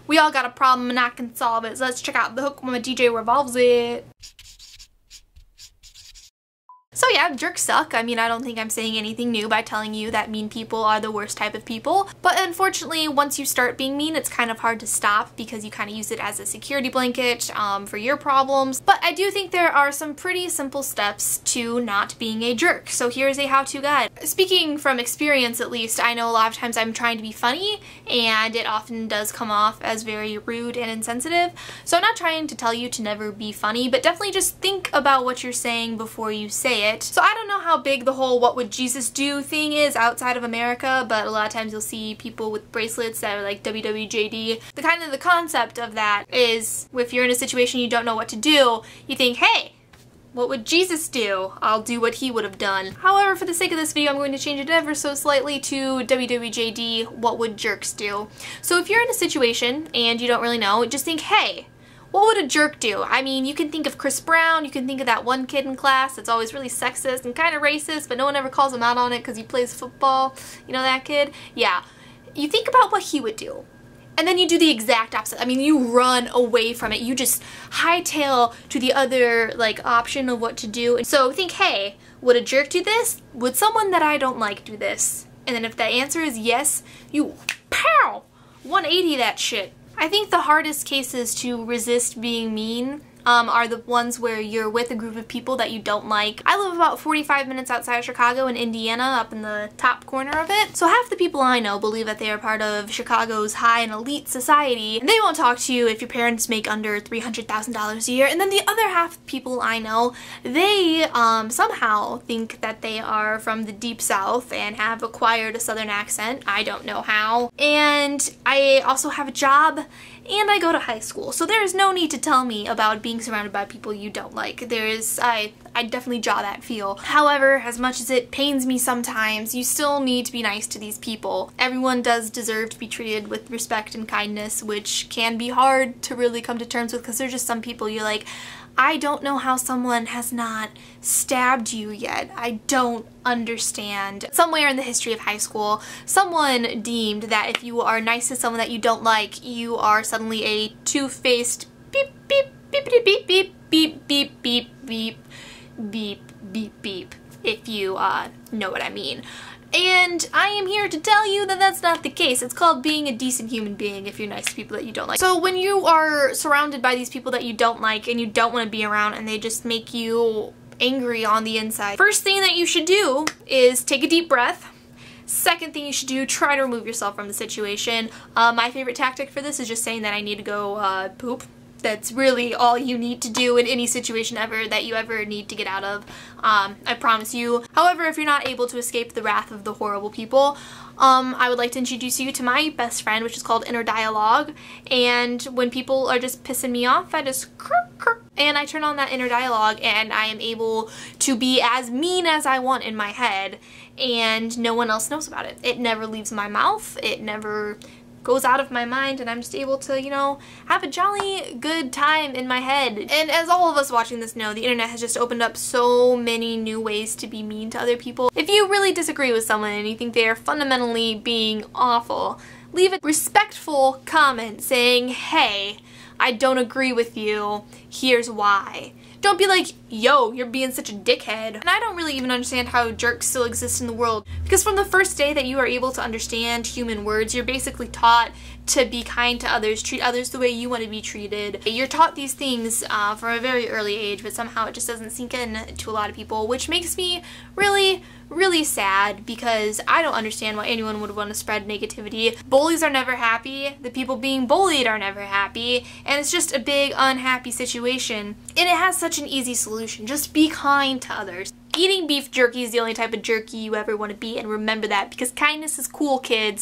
We all got a problem and I can solve it. So let's check out the hook when my DJ revolves it. So yeah, jerks suck. I mean, I don't think I'm saying anything new by telling you that mean people are the worst type of people. But unfortunately, once you start being mean, it's kind of hard to stop because you kind of use it as a security blanket for your problems. But I do think there are some pretty simple steps to not being a jerk. So here's a how-to guide. Speaking from experience, at least, I know a lot of times I'm trying to be funny and it often does come off as very rude and insensitive. So I'm not trying to tell you to never be funny, but definitely just think about what you're saying before you say it. So I don't know how big the whole what would Jesus do thing is outside of America, but a lot of times you'll see people with bracelets that are like WWJD. The concept of that is if you're in a situation you don't know what to do, you think, hey, what would Jesus do? I'll do what he would have done. However, for the sake of this video, I'm going to change it ever so slightly to WWJD, what would jerks do? So if you're in a situation and you don't really know, just think, hey, what would a jerk do? I mean, you can think of Chris Brown, you can think of that one kid in class that's always really sexist and kind of racist, but no one ever calls him out on it because he plays football. You know that kid? Yeah. You think about what he would do. And then you do the exact opposite. I mean, you run away from it. You just hightail to the other, like, option of what to do. And so think, hey, would a jerk do this? Would someone that I don't like do this? And then if the answer is yes, you, pow, 180 that shit. I think the hardest cases to resist being mean are the ones where you're with a group of people that you don't like. I live about 45 minutes outside of Chicago in Indiana, up in the top corner of it. So half the people I know believe that they are part of Chicago's high and elite society, and they won't talk to you if your parents make under $300,000 a year. And then the other half of people I know, they somehow think that they are from the deep south and have acquired a southern accent. I don't know how. And I also have a job and I go to high school, so there is no need to tell me about being surrounded by people you don't like. I definitely draw that feel. However, as much as it pains me sometimes, you still need to be nice to these people. Everyone does deserve to be treated with respect and kindness, which can be hard to really come to terms with because there's just some people you're like, I don't know how someone has not stabbed you yet. I don't understand. Somewhere in the history of high school, someone deemed that if you are nice to someone that you don't like, you are suddenly a two-faced beep beep beep beep beep beep beep beep beep beep beep beep beep, if you know what I mean. And I am here to tell you that that's not the case. It's called being a decent human being if you're nice to people that you don't like. So when you are surrounded by these people that you don't like and you don't want to be around and they just make you angry on the inside, first thing that you should do is take a deep breath. Second thing you should do, try to remove yourself from the situation. My favorite tactic for this is just saying that I need to go poop. That's really all you need to do in any situation ever that you ever need to get out of. I promise you. However, if you're not able to escape the wrath of the horrible people, I would like to introduce you to my best friend, which is called Inner Dialogue. And when people are just pissing me off, I just and I turn on that inner dialogue and I am able to be as mean as I want in my head and no one else knows about it. It never leaves my mouth. It never goes out of my mind and I'm just able to, you know, have a jolly good time in my head. And as all of us watching this know, the internet has just opened up so many new ways to be mean to other people. If you really disagree with someone and you think they are fundamentally being awful, leave a respectful comment saying, hey, I don't agree with you, here's why. Don't be like, yo, you're being such a dickhead. And I don't really even understand how jerks still exist in the world. Because from the first day that you are able to understand human words, you're basically taught to be kind to others, treat others the way you want to be treated. You're taught these things from a very early age, but somehow it just doesn't sink in to a lot of people, which makes me really, really sad because I don't understand why anyone would want to spread negativity. Bullies are never happy, the people being bullied are never happy, and it's just a big unhappy situation. And it has such an easy solution. Just be kind to others. Eating beef jerky is the only type of jerky you ever want to be, and remember that because kindness is cool, kids.